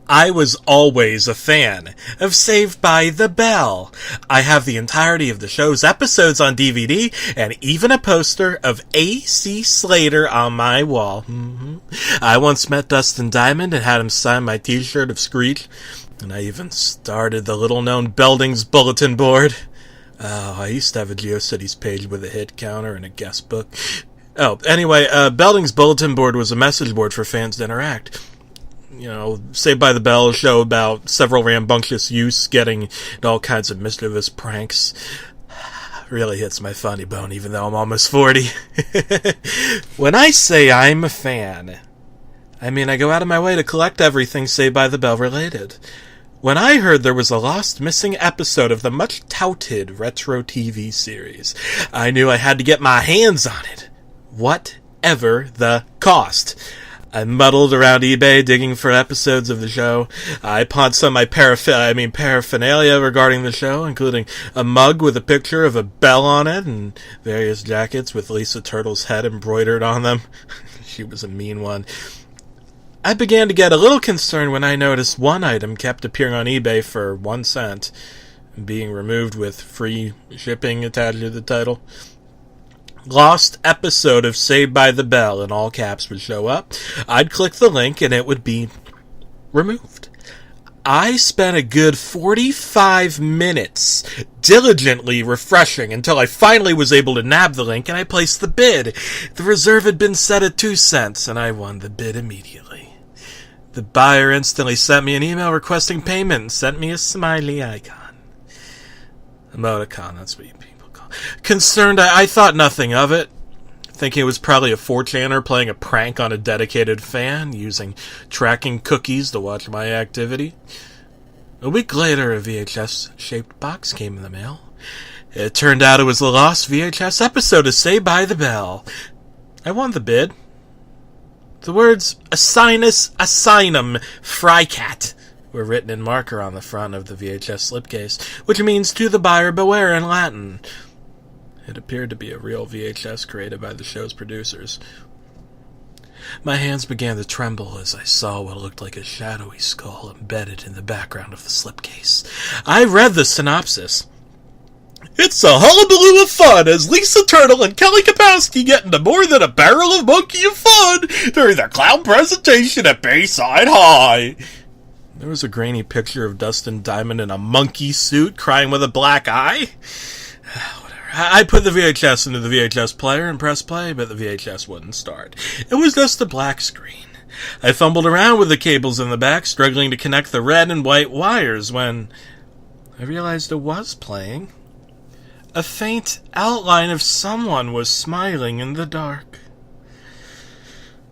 I was always a fan of Saved by the Bell. I have the entirety of the show's episodes on DVD and even a poster of A.C. Slater on my wall. I once met Dustin Diamond and had him sign my t-shirt of Screech, and I even started the little-known Belding's bulletin board. Oh, I used to have a GeoCities page with a hit counter and a guest book. Oh, anyway, Belding's bulletin board was a message board for fans to interact. You know, Saved by the Bell, a show about several rambunctious youths getting into all kinds of mischievous pranks. Really hits my funny bone, even though I'm almost 40. When I say I'm a fan, I mean I go out of my way to collect everything Saved by the Bell related. When I heard there was a lost missing episode of the much-touted retro TV series, I knew I had to get my hands on it, whatever the cost. I muddled around eBay digging for episodes of the show. I pawned some of my paraphernalia regarding the show, including a mug with a picture of a bell on it and various jackets with Lisa Turtle's head embroidered on them. She was a mean one. I began to get a little concerned when I noticed one item kept appearing on eBay for 1 cent, being removed with free shipping attached to the title. Lost episode of Saved by the Bell in all caps would show up. I'd click the link and it would be removed. I spent a good 45 minutes diligently refreshing until I finally was able to nab the link and I placed the bid. The reserve had been set at 2 cents and I won the bid immediately. The buyer instantly sent me an email requesting payment and sent me a smiley icon. Emoticon, that's what you people call it. Concerned, I thought nothing of it, thinking it was probably a 4chaner playing a prank on a dedicated fan, using tracking cookies to watch my activity. A week later, a VHS-shaped box came in the mail. It turned out it was the lost VHS episode of Saved by the Bell. I won the bid. The words Asinus Asinum Frycat were written in marker on the front of the VHS slipcase, which means to the buyer beware in Latin. It appeared to be a real VHS created by the show's producers. My hands began to tremble as I saw what looked like a shadowy skull embedded in the background of the slipcase. I read the synopsis. It's a hullabaloo of fun as Lisa Turtle and Kelly Kapowski get into more than a barrel of monkey of fun during their clown presentation at Bayside High. There was a grainy picture of Dustin Diamond in a monkey suit crying with a black eye. Whatever. I put the VHS into the VHS player and pressed play, but the VHS wouldn't start. It was just a black screen. I fumbled around with the cables in the back, struggling to connect the red and white wires when I realized it was playing. A faint outline of someone was smiling in the dark.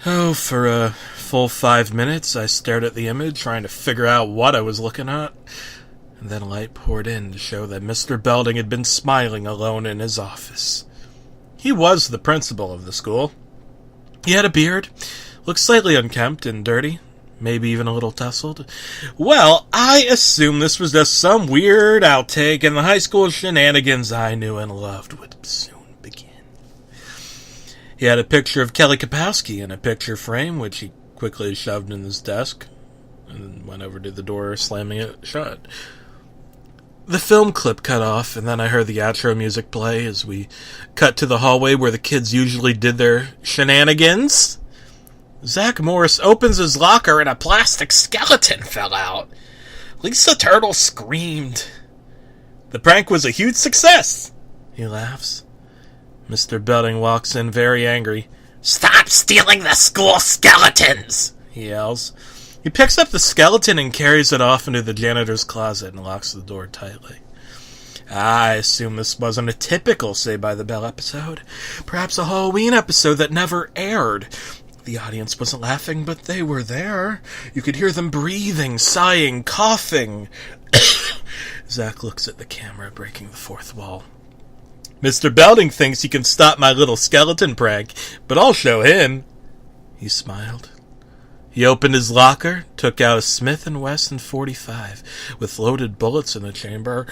Oh, for a full 5 minutes, I stared at the image, trying to figure out what I was looking at. And then light poured in to show that Mr. Belding had been smiling alone in his office. He was the principal of the school. He had a beard, looked slightly unkempt and dirty, maybe even a little tousled. Well, I assumed this was just some weird outtake, and the high school shenanigans I knew and loved would soon begin. He had a picture of Kelly Kapowski in a picture frame, which he quickly shoved in his desk, and went over to the door, slamming it shut. The film clip cut off, and then I heard the outro music play as we cut to the hallway where the kids usually did their shenanigans. Zach Morris opens his locker and a plastic skeleton fell out. Lisa Turtle screamed. The prank was a huge success, he laughs. Mr. Belding walks in very angry. Stop stealing the school skeletons, he yells. He picks up the skeleton and carries it off into the janitor's closet and locks the door tightly. I assume this wasn't a typical Saved by the Bell episode. Perhaps a Halloween episode that never aired. The audience wasn't laughing, but they were there. You could hear them breathing, sighing, coughing. Zach looks at the camera, breaking the fourth wall. Mr. Belding thinks he can stop my little skeleton prank, but I'll show him. He smiled. He opened his locker, took out a Smith & Wesson .45 with loaded bullets in the chamber.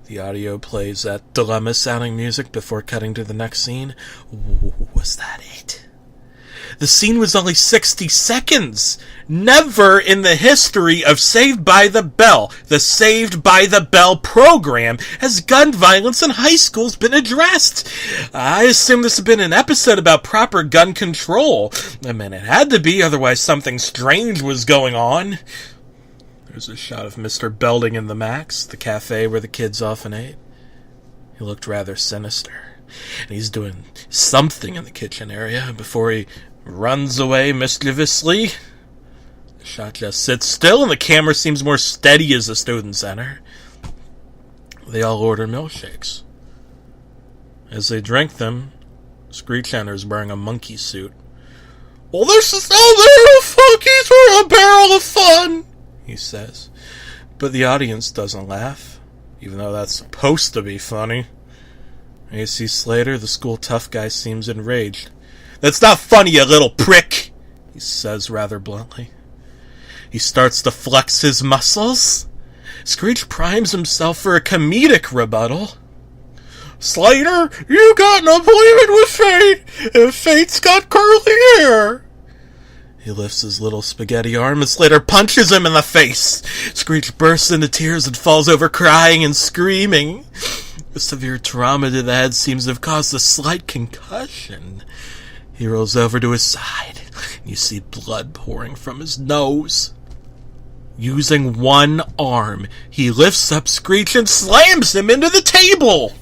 The audio plays that dilemma-sounding music before cutting to the next scene. Was that it? The scene was only 60 seconds. Never in the history of Saved by the Bell, the Saved by the Bell program, has gun violence in high schools been addressed. I assume this had been an episode about proper gun control. I mean, it had to be, otherwise something strange was going on. There's a shot of Mr. Belding in the Max, the cafe where the kids often ate. He looked rather sinister, and he's doing something in the kitchen area before he runs away mischievously. The shot just sits still, and the camera seems more steady as the students enter. They all order milkshakes. As they drink them, Screech enters wearing a monkey suit. "Well, this is no barrel of funkies or a barrel of fun," he says. But the audience doesn't laugh, even though that's supposed to be funny. A.C. Slater, the school tough guy, seems enraged. "That's not funny, you little prick," he says rather bluntly. He starts to flex his muscles. Screech primes himself for a comedic rebuttal. "Slater, you got an appointment with Fate, and Fate's got curly hair." He lifts his little spaghetti arm and Slater punches him in the face. Screech bursts into tears and falls over crying and screaming. The severe trauma to the head seems to have caused a slight concussion. He rolls over to his side, and you see blood pouring from his nose. Using one arm, he lifts up Screech and slams him into the table.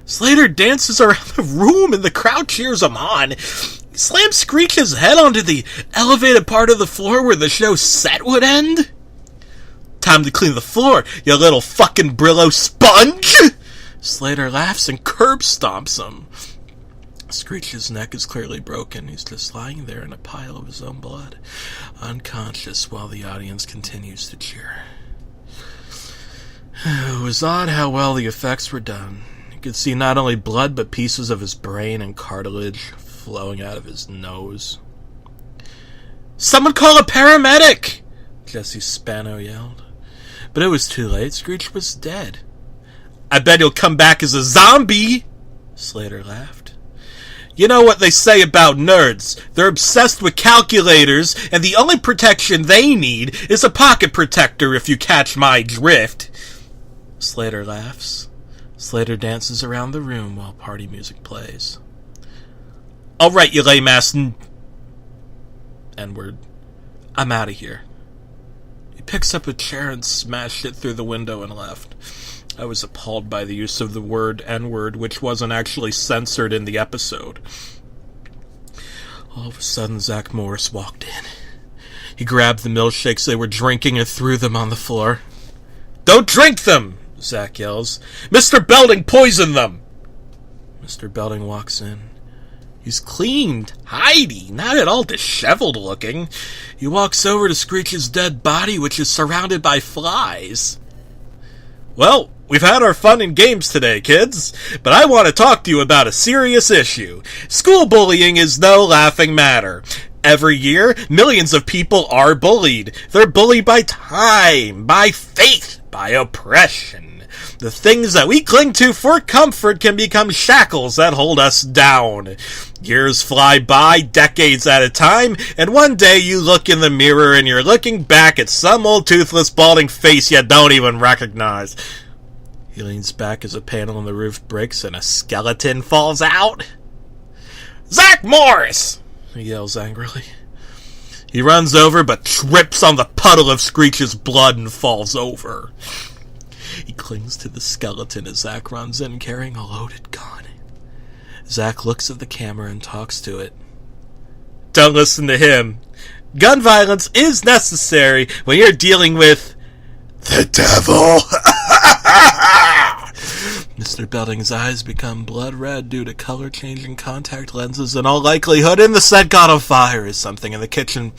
Slater dances around the room, and the crowd cheers him on. He slams Screech's head onto the elevated part of the floor where the show's set would end. "Time to clean the floor, you little fucking Brillo sponge!" Slater laughs and curb stomps him. Screech's neck is clearly broken. He's just lying there in a pile of his own blood, unconscious while the audience continues to cheer. It was odd how well the effects were done. You could see not only blood, but pieces of his brain and cartilage flowing out of his nose. "Someone call a paramedic!" Jesse Spano yelled. But it was too late. Screech was dead. "I bet he'll come back as a zombie," Slater laughed. "You know what they say about nerds. They're obsessed with calculators, and the only protection they need is a pocket protector, if you catch my drift." Slater laughs. Slater dances around the room while party music plays. "All right, you lame-ass N-word. I'm out of here." He picks up a chair and smashed it through the window and left. I was appalled by the use of the word N-word, which wasn't actually censored in the episode. All of a sudden, Zach Morris walked in. He grabbed the milkshakes they were drinking and threw them on the floor. "Don't drink them!" Zach yells. "Mr. Belding poisoned them!" Mr. Belding walks in. He's clean, tidy, not at all disheveled looking. He walks over to Screech's dead body, which is surrounded by flies. "Well, we've had our fun and games today, kids, but I want to talk to you about a serious issue. School bullying is no laughing matter. Every year, millions of people are bullied. They're bullied by time, by faith, by oppression. The things that we cling to for comfort can become shackles that hold us down. Years fly by, decades at a time, and one day you look in the mirror and you're looking back at some old toothless, balding face you don't even recognize." He leans back as a panel in the roof breaks and a skeleton falls out. "Zach Morris!" he yells angrily. He runs over but trips on the puddle of Screech's blood and falls over. He clings to the skeleton as Zach runs in carrying a loaded gun. Zach looks at the camera and talks to it. "Don't listen to him. Gun violence is necessary when you're dealing with the devil." Mr. Belding's eyes become blood red due to color-changing contact lenses. In all likelihood, and the set got on fire as something in the kitchen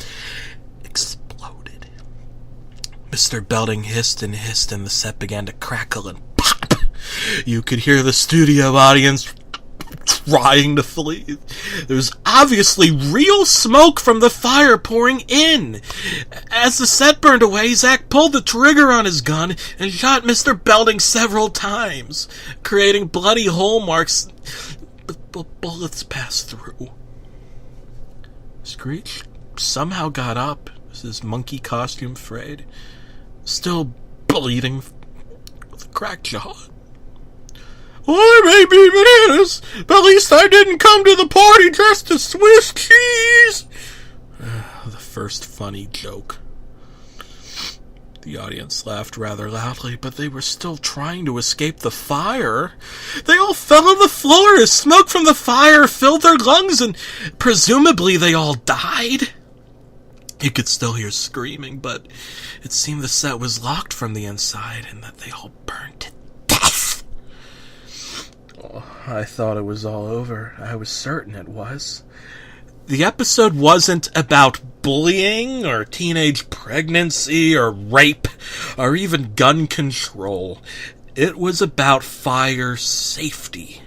exploded. Mr. Belding hissed, and the set began to crackle and pop. You could hear the studio audience trying to flee. There was obviously real smoke from the fire pouring in. As the set burned away, Zach pulled the trigger on his gun and shot Mr. Belding several times, creating bloody hole marks, but bullets passed through. Screech somehow got up, his monkey costume frayed, still bleeding with a cracked jaw. Well, I may be bananas, but at least I didn't come to the party dressed as Swiss cheese. The first funny joke. The audience laughed rather loudly, but they were still trying to escape the fire. They all fell on the floor as smoke from the fire filled their lungs, and presumably they all died. You could still hear screaming, but it seemed the set was locked from the inside and that they all burned to death. Oh, I thought it was all over. I was certain it was. The episode wasn't about bullying or teenage pregnancy or rape or even gun control. It was about fire safety.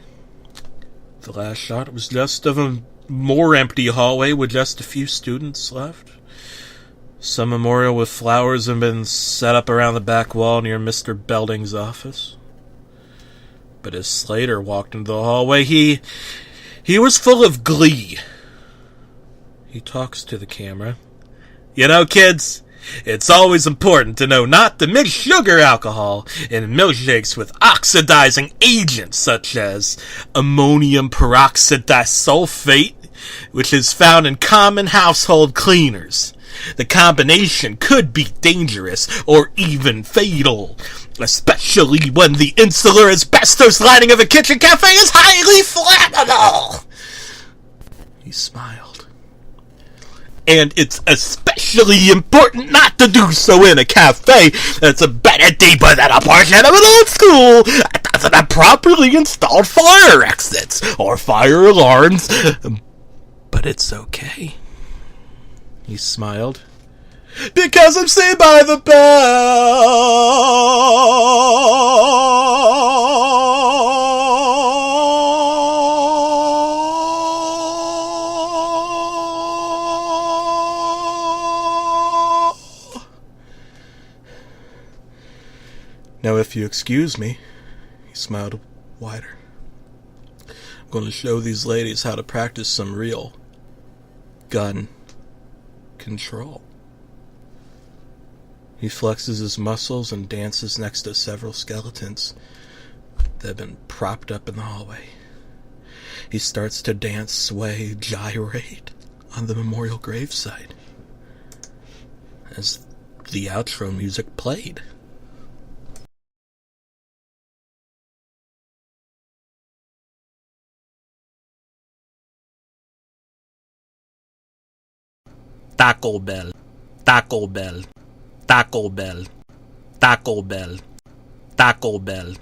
The last shot was just of a more empty hallway with just a few students left. Some memorial with flowers had been set up around the back wall near Mr. Belding's office. But as Slater walked into the hallway, he was full of glee. He talks to the camera. You know, kids, it's always important to know not to mix sugar alcohol in milkshakes with oxidizing agents such as ammonium peroxide disulfate, which is found in common household cleaners. The combination could be dangerous or even fatal, especially when the insular asbestos lining of a kitchen cafe is highly flammable. He smiled. And it's especially important not to do so in a cafe that's embedded deeper than a portion of an old school that doesn't have properly installed fire exits or fire alarms. But it's okay. He smiled. Because I'm saved by the bell. Now, if you excuse me, he smiled wider. I'm going to show these ladies how to practice some real gun control. He flexes his muscles and dances next to several skeletons that have been propped up in the hallway. He starts to dance, sway, gyrate on the memorial gravesite as the outro music played. Taco Bell, Taco Bell, Taco Bell, Taco Bell, Taco Bell.